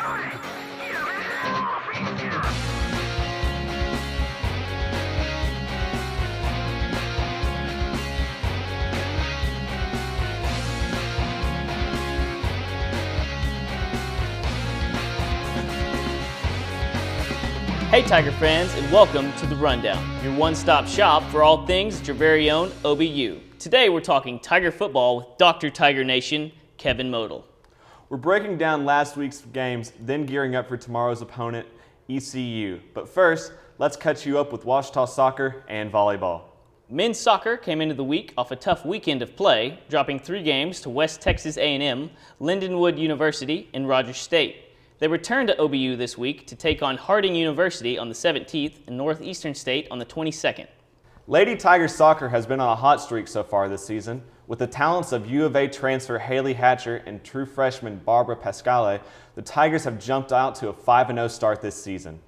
Hey Tiger fans, and welcome to The Rundown, your one-stop shop for all things at your very own OBU. Today we're talking Tiger football with Dr. Tiger Nation, Kevin Model. We're breaking down last week's games, then gearing up for tomorrow's opponent, ECU. But first, let's catch you up with Ouachita soccer and volleyball. Men's soccer came into the week off a tough weekend of play, dropping 3 games to West Texas A&M, Lindenwood University, and Rogers State. They returned to OBU this week to take on Harding University on the 17th and Northeastern State on the 22nd. Lady Tiger soccer has been on a hot streak so far this season. With the talents of U of A transfer Haley Hatcher and true freshman Barbara Pascale, the Tigers have jumped out to a 5-0 start this season.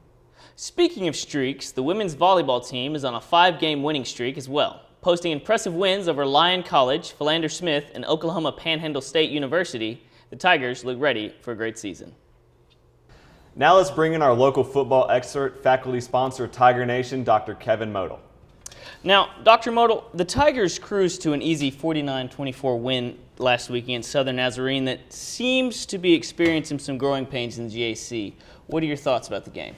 Speaking of streaks, the women's volleyball team is on a 5-game winning streak as well, posting impressive wins over Lyon College, Philander Smith, and Oklahoma Panhandle State University. The Tigers look ready for a great season. Now let's bring in our local football expert, faculty sponsor of Tiger Nation, Dr. Kevin Model. Now, Dr. Model, the Tigers cruised to an easy 49-24 win last week against Southern Nazarene that seems to be experiencing some growing pains in the GAC. What are your thoughts about the game?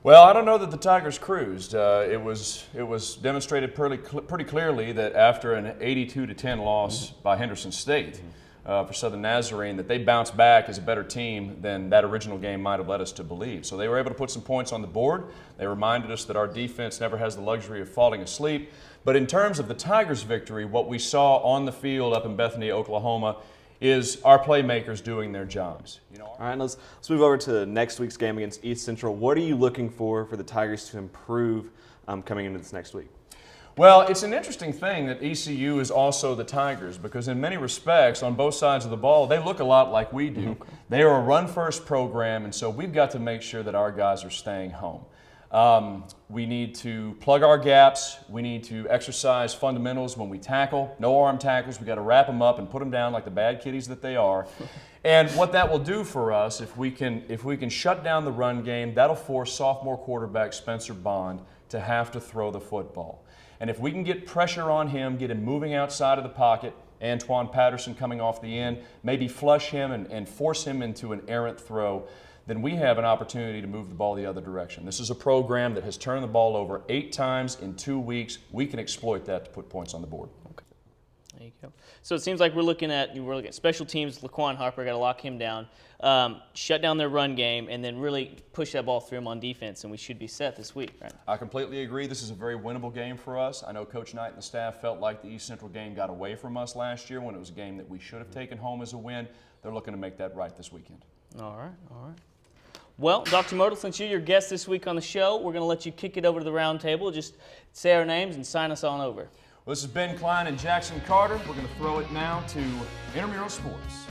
Well, I don't know that the Tigers cruised. It was demonstrated pretty clearly that after an 82-10 loss by Henderson State for Southern Nazarene, that they bounced back as a better team than that original game might have led us to believe. So they were able to put some points on the board. They reminded us that our defense never has the luxury of falling asleep. But in terms of the Tigers' victory, what we saw on the field up in Bethany, Oklahoma, is our playmakers doing their jobs. All right, let's move over to next week's game against East Central. What are you looking for the Tigers to improve coming into this next week? Well, it's an interesting thing that ECU is also the Tigers because in many respects, on both sides of the ball, they look a lot like we do. They are a run-first program, and so we've got to make sure that our guys are staying home. We need to plug our gaps. We need to exercise fundamentals when we tackle. No arm tackles. We've got to wrap them up and put them down like the bad kitties that they are. And what that will do for us, if we can shut down the run game, that'll force sophomore quarterback Spencer Bond to have to throw the football. And if we can get pressure on him, get him moving outside of the pocket, Antoine Patterson coming off the end, maybe flush him and force him into an errant throw, then we have an opportunity to move the ball the other direction. This is a program that has turned the ball over 8 times in 2 weeks. We can exploit that to put points on the board. Okay. There you go. So it seems like we're looking at special teams. Laquan Harper, got to lock him down, shut down their run game, and then really push that ball through him on defense, and we should be set this week, right? I completely agree. This is a very winnable game for us. I know Coach Knight and the staff felt like the East Central game got away from us last year when it was a game that we should have taken home as a win. They're looking to make that right this weekend. All right. Well, Dr. Model, since you're your guest this week on the show, we're going to let you kick it over to the round table. Just say our names and sign us on over. Well, this is Ben Klein and Jackson Carter. We're going to throw it now to Intramural Sports.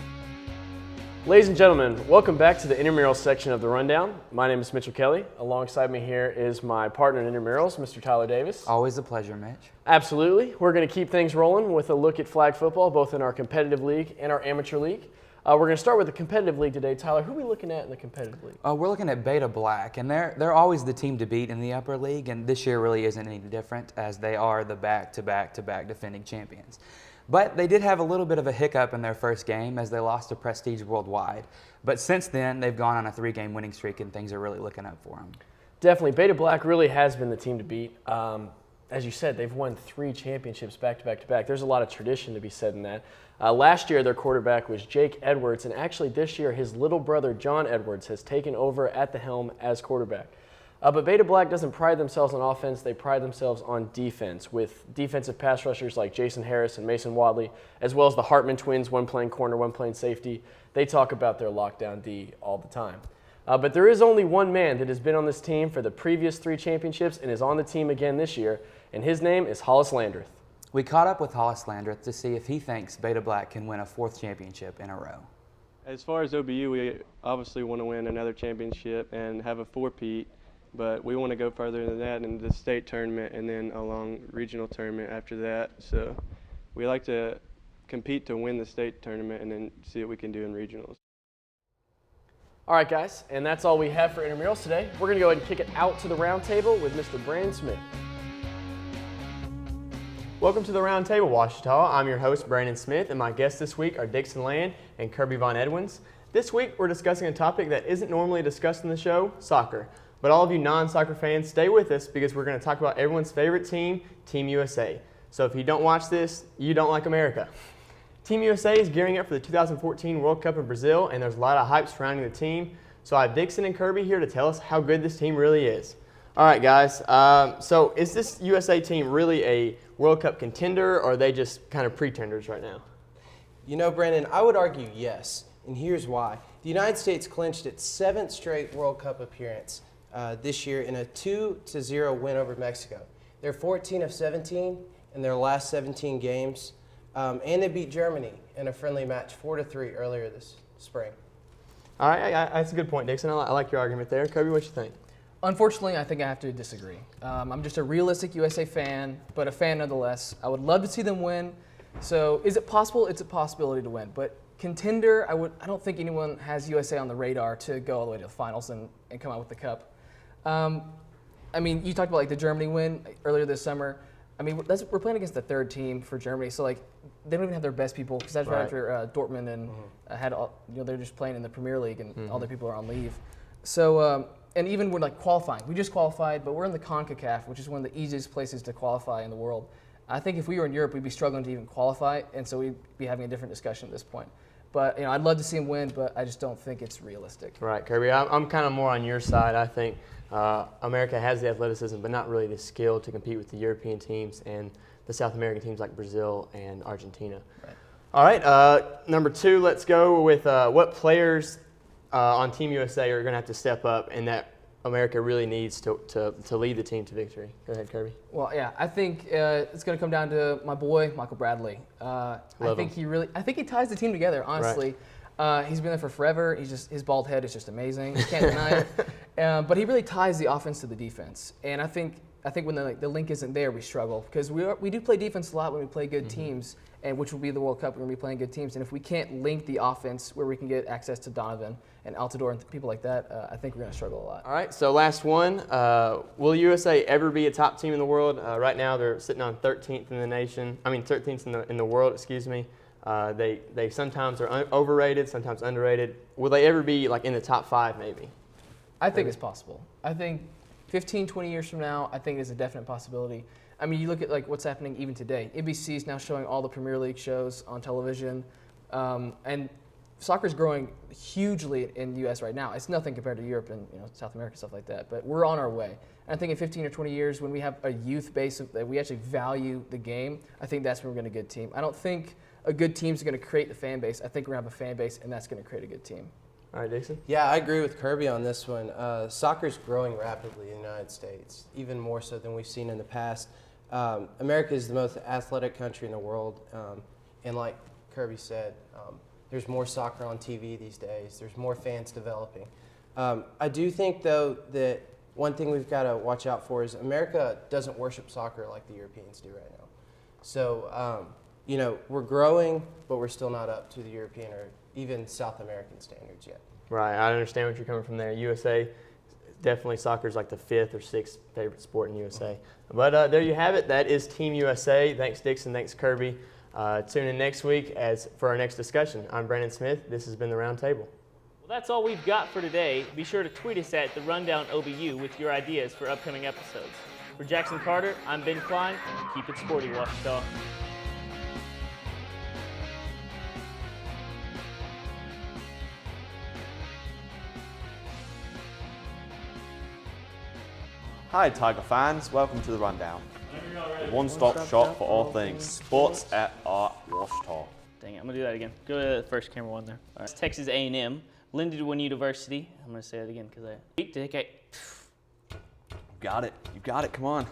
Ladies and gentlemen, welcome back to the intramural section of the Rundown. My name is Mitchell Kelly. Alongside me here is my partner in intramurals, Mr. Tyler Davis. Always a pleasure, Mitch. Absolutely. We're going to keep things rolling with a look at flag football, both in our competitive league and our amateur league. We're going to start with the competitive league today. Tyler, who are we looking at in the competitive league? We're looking at Beta Black, and they're always the team to beat in the upper league, and this year really isn't any different as they are the back-to-back-to-back defending champions. But they did have a little bit of a hiccup in their first game as they lost to Prestige Worldwide. But since then, they've gone on a 3-game winning streak, and things are really looking up for them. Definitely. Beta Black really has been the team to beat. As you said, they've won 3 championships back-to-back-to-back. There's a lot of tradition to be said in that. Last year, their quarterback was Jake Edwards, and actually this year, his little brother, John Edwards, has taken over at the helm as quarterback. But Beta Black doesn't pride themselves on offense. They pride themselves on defense with defensive pass rushers like Jason Harris and Mason Wadley, as well as the Hartman twins, one playing corner, one playing safety. They talk about their lockdown D all the time. But there is only one man that has been on this team for the previous 3 championships and is on the team again this year, and his name is Hollis Landreth. We caught up with Hollis Landreth to see if he thinks Beta Black can win a 4th championship in a row. As far as OBU, we obviously want to win another championship and have a 4-peat, but we want to go further than that in the state tournament and then a long regional tournament after that. So we like to compete to win the state tournament and then see what we can do in regionals. All right, guys, and that's all we have for intramurals today. We're going to go ahead and kick it out to the round table with Mr. Brandon Smith. Welcome to the Round Table, Ouachita. I'm your host, Brandon Smith, and my guests this week are Dixon Land and Kirby Von Edwins. This week, we're discussing a topic that isn't normally discussed in the show, soccer. But all of you non-soccer fans, stay with us because we're going to talk about everyone's favorite team, Team USA. So if you don't watch this, you don't like America. Team USA is gearing up for the 2014 World Cup in Brazil, and there's a lot of hype surrounding the team. So I have Dixon and Kirby here to tell us how good this team really is. All right, guys. So is this USA team really a World Cup contender, or are they just kind of pretenders right now? You know, Brandon, I would argue yes, and here's why. The United States clinched its 7th straight World Cup appearance this year in a 2-0 win over Mexico. They're 14 of 17 in their last 17 games. And they beat Germany in a friendly match 4-3 earlier this spring. All right, that's a good point, Dixon. I like your argument there. Kirby, what you think? Unfortunately, I think I have to disagree. I'm just a realistic USA fan, but a fan nonetheless. I would love to see them win. So is it possible? It's a possibility to win. But contender, I don't think anyone has USA on the radar to go all the way to the finals and come out with the cup. I mean, you talked about like the Germany win earlier this summer. I mean, we're playing against the third team for Germany, so like they don't even have their best people because that's right after Dortmund and had all, they're just playing in the Premier League and all their people are on leave. So and even when like qualifying, we just qualified, but we're in the CONCACAF, which is one of the easiest places to qualify in the world. I think if we were in Europe, we'd be struggling to even qualify, and so we'd be having a different discussion at this point. But I'd love to see him win, but I just don't think it's realistic. Right, Kirby. I'm kind of more on your side. I think America has the athleticism, but not really the skill to compete with the European teams and the South American teams like Brazil and Argentina. Right. All right, number 2, let's go with what players on Team USA are going to have to step up and that America really needs to lead the team to victory. Go ahead, Kirby. Well, yeah, I think it's going to come down to my boy Michael Bradley. I think he ties the team together. Honestly, he's been there for forever. His bald head is just amazing. You can't deny it. But he really ties the offense to the defense. And I think when the link isn't there, we struggle because we do play defense a lot when we play good teams, and which will be the World Cup. We're going to be playing good teams, and if we can't link the offense where we can get access to Donovan and Altidore and people like that, I think we're going to struggle a lot. All right, so last one. Will USA ever be a top team in the world? Right now, they're sitting on 13th in the nation. 13th in the world. Excuse me. They sometimes are overrated, sometimes underrated. Will they ever be like in the top 5 maybe? I think it's possible. I think 15, 20 years from now, I think it's a definite possibility. I mean, you look at like what's happening even today. NBC is now showing all the Premier League shows on television, and soccer is growing hugely in the U.S. right now. It's nothing compared to Europe and South America, stuff like that. But we're on our way. And I think in 15 or 20 years, when we have a youth base that we actually value the game, I think that's when we're going to get a good team. I don't think a good team is going to create the fan base. I think we're going to have a fan base, and that's going to create a good team. All right, Dixon? Yeah, I agree with Kirby on this one. Soccer's growing rapidly in the United States, even more so than we've seen in the past. America is the most athletic country in the world, and like Kirby said, there's more soccer on TV these days. There's more fans developing. I do think, though, that one thing we've got to watch out for is America doesn't worship soccer like the Europeans do right now. So, we're growing, but we're still not up to the European or even South American standards yet. Right, I understand what you're coming from there. USA, definitely soccer is like the 5th or 6th favorite sport in USA. But there you have it. That is Team USA. Thanks, Dixon. Thanks, Kirby. Tune in next week for our next discussion. I'm Brandon Smith. This has been The Round Table. Well, that's all we've got for today. Be sure to tweet us at The Rundown OBU with your ideas for upcoming episodes. For Jackson Carter, I'm Ben Klein. Keep it sporty, Ouachita. Hi, Tiger fans. Welcome to The Rundown. A one-stop shop for all things sports at our Ouachita. Dang it, I'm gonna do that again. Go to the first camera one there. All right. Texas A&M, Lindenwood University. I'm gonna say it again because I. You got it. You got it. Come on.